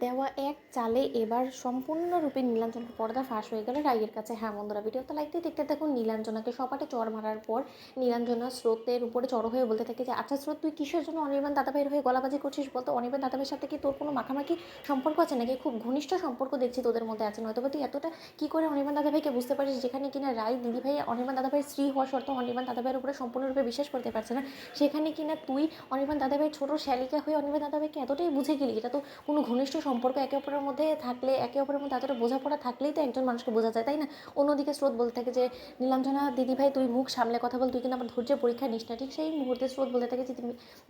দেওয়া এক চালে এবার সম্পূর্ণরূপে নীলাঞ্জনার পর্দা ফাঁস হয়ে গেল রাইয়ের কাছে। হ্যাঁ বন্ধুরা, ভিডিওটা লাইক দিয়ে দেখতে দেখুন। নীলাঞ্জনাকে সপাটে চড় মারার পর নীলাঞ্জনা স্রোতের উপরে চড়ো হয়ে বলতে থাকে যে আচ্ছা স্রোত, তুই কিসের জন্য অনির্বাণ দাদাভাইয়ের হয়ে গলাবাজি করছিস বলতো? অনির্বাণ দাদাভাইয়ের সাথে কি তোর কোনো মাখামাখি সম্পর্ক আছে নাকি? খুব ঘনিষ্ঠ সম্পর্ক দেখছি তোদের মধ্যে আছে, নয়তো তুই এতটা কী করে অনির্বাণ দাদাভাইকে বুঝতে পারিস, যেখানে কিনা রাই দিদিভাই অনির্বাণ দাদাভাইয়ের স্ত্রী হওয়া সত্ত্বেও অনির্বাণ দাদাভাইয়ের উপরে সম্পূর্ণরূপে বিশ্বাস করতে পারছে না, সেখানে কিনা তুই অনির্বাণ দাদাভাইয়ের ছোটো শ্যালিকা হয়ে অনির্বাণ দাদাভাইকে এতটাই বুঝে গেলি। এটা তো কোনো ঘনিষ্ঠ সম্পর্ক একে অপরের মধ্যে থাকলে, একে অপরের মধ্যে এতটা বোঝাপড়া থাকলেই তো একজন মানুষকে বোঝা যায়, তাই না? অন্যদিকে স্রোত বলতে থাকে যে নীলাঞ্জনা দিদিভাই তুই মুখ সামলে কথা বল, তুই কিন্তু আমার ধৈর্যের পরীক্ষা নিস না। ঠিক সেই মুহূর্তে স্রোত বলতে থাকে যে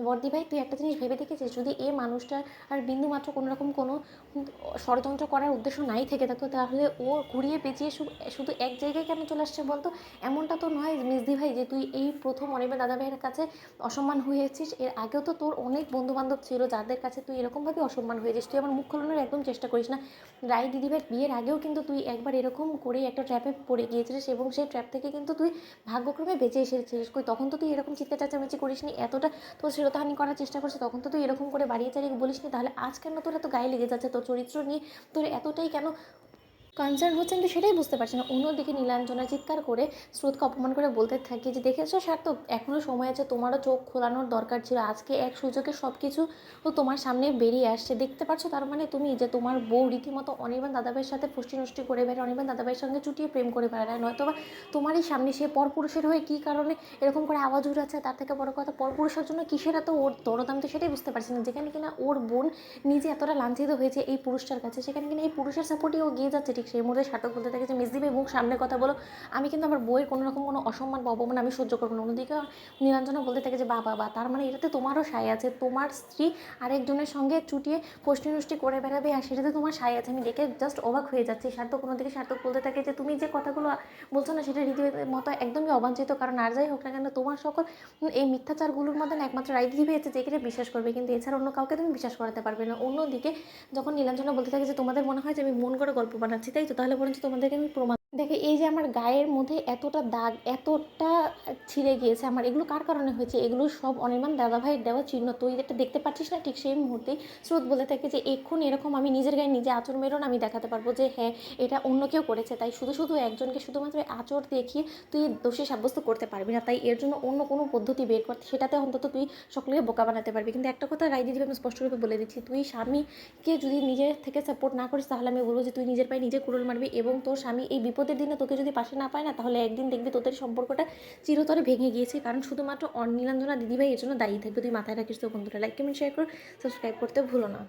বর্দি ভাই তুই একটা জিনিস ভেবে দেখেছিস, যদি এই মানুষটা আর বিন্দু মাত্র কোনো রকম কোনো ষড়যন্ত্র করার উদ্দেশ্য নাই থেকে থাকতো, তাহলে ও ঘুরিয়ে পেঁচিয়ে শুধু এক জায়গায় কেন চলে আসছে বলতো? এমনটা তো নয় মিসদি ভাই যে তুই এই প্রথম অনির্বাণ দাদাভাইয়ের কাছে অসম্মান হয়েছিস। এর আগেও তো তোর অনেক বন্ধুবান্ধব ছিল যাদের কাছে তুই এরকমভাবে অসম্মান হয়েছিস। তুই আমার মুখ খোলানোর একদম চেষ্টা করিস না। রায় দিদিভাইয়ের বিয়ের আগেও কিন্তু তুই একবার এরকম করে একটা ট্র্যাপে পড়ে গিয়েছিলিস এবং সেই ট্র্যাপ থেকে কিন্তু তুই ভাগ্যক্রমে বেঁচে এসেছিলিস। কই তখন তো তুই এরকম চিৎকার চেঁচামেচি করিসনি, এতটা তোর শ্লীলতাহানি করার চেষ্টা করছিস, তখন তো তুই এরকম করে বাড়িয়ে চাড়িয়ে বলিসনি। তাহলে আজ কেন তোর এত গায়ে লেগে যাচ্ছে? তোর চরিত্র নিয়ে তোর এতটাই কেন কনসার্ন হচ্ছেন? তো সেটাই বুঝতে পারছি না। অন্যদিকে নীলাঞ্জনা চিৎকার করে স্রোতকে অপমান করে বলতে থাকে যে দেখেছো সার্থক, এখনও সময় আছে, তোমারও চোখ খোলানোর দরকার ছিল। আজকে এক সুযোগে সব কিছু তোমার সামনে বেরিয়ে আসছে, দেখতে পাচ্ছ? তার মানে তুমি যে তোমার বউ রীতিমতো অনির্বাণ দাদাভাইয়ের সাথে ফষ্টি নষ্টি করে বেড়ায়, অনির্বাণ দাদাভাইয়ের সঙ্গে চুটিয়ে প্রেম করে বেড়ায়, নয়তোবা তোমারই সামনে সে পরপুরুষের হয়ে কী কারণে এরকম করে আওয়াজ উঠাচ্ছে। তার থেকে বড় কথা, পরপুরুষের জন্য কিসের এত ওর দরদাম, তো সেটাই বুঝতে পারছি না। যেখানে কিনা ওর বোন নিজে এতটা লাঞ্ছিত হয়েছে এই পুরুষটার কাছে, সেখানে কিনা এই পুরুষের সাপোর্টে ও গিয়ে যাচ্ছে। ঠিক সেই মুহূর্তে সার্থক বলতে থাকে যে মিসদি ভাই মুখ সামনে কথা বলো, আমি কিন্তু আমার বইয়ের কোনো রকম কোনো অসম্মান বা অপমান আমি সহ্য করবো না। অন্যদিকে নীলাঞ্জনা বলতে থাকে যে বা তার মানে এটাতে তোমারও সায় আছে, তোমার স্ত্রী আরেকজনের সঙ্গে চুটিয়ে ফষ্টি নষ্টি করে বেড়াবে আর সেটাতে তোমার সায় আছে। আমি দেখে জাস্ট অবাক হয়ে যাচ্ছি। সার্থক অন্যদিকে সার্থক বলতে থাকে যে তুমি যে কথাগুলো বলছো না, সেটা রীতিমতো একদমই অবাঞ্ছিত। কারণ আর যাই হোক না কেন, তোমার সকল এই মিথ্যাচারগুলোর মধ্যে না একমাত্র রায় দিদি পেয়েছে যেখানে বিশ্বাস করবে, কিন্তু এছাড়া অন্য কাউকে তুমি বিশ্বাস করাতে পারবে না। অন্যদিকে যখন নীলাঞ্জনা বলতে থাকে যে তোমাদের মনে হয় যে আমি মন করে গল্প বানাচ্ছি, তাই তো? তাহলে বরঞ্চ তোমাদেরকে আমি প্রমাণ দেখে, এই যে আমার গায়ের মধ্যে এতটা দাগ, এতটা ছিঁড়ে গিয়েছে আমার, এগুলো কার কারণে হয়েছে? এগুলো সব অনির্বাণ দাদাভাইয়ের দেওয়া চিহ্ন, তুই এটা দেখতে পাচ্ছিস না? ঠিক সেই মুহূর্তেই স্রোত বলে থাকে যে এক্ষুনি এরকম আমি নিজের গায়ে নিজে আঁচড় মেরো না, আমি দেখাতে পারবো যে হ্যাঁ এটা অন্য কেউ করেছে। তাই শুধু একজনকে শুধুমাত্র আঁচড় দেখিয়ে তুই দোষী সাব্যস্ত করতে পারবি না। তাই এর জন্য অন্য কোনো পদ্ধতি বের করতে, সেটাতে অন্তত তুই সকলকে বোকা বানাতে পারবি। কিন্তু একটা কথা রায় দিদি আমি স্পষ্টরূপে বলে দিচ্ছি, তুই স্বামীকে যদি নিজের থেকে সাপোর্ট না করিস, তাহলে আমি বলবো যে তুই নিজের পায়ে নিজে কুড়ুল মারবি এবং তোর স্বামী এই বিপদের দিনে তোকে যদি পাশে না পায় না, তাহলে একদিন দেখবি তোদের সম্পর্কটা চিরতরে ভেঙে গিয়েছে। কারণ শুধুমাত্র নীলাঞ্জনা দিদিভাই এর জন্য দায়ী থাকবে। তুই মাথায় রাখিস তো বন্ধুরা। লাইক কমেন্ট শেয়ার করো, সাবস্ক্রাইব করতে ভুলো না।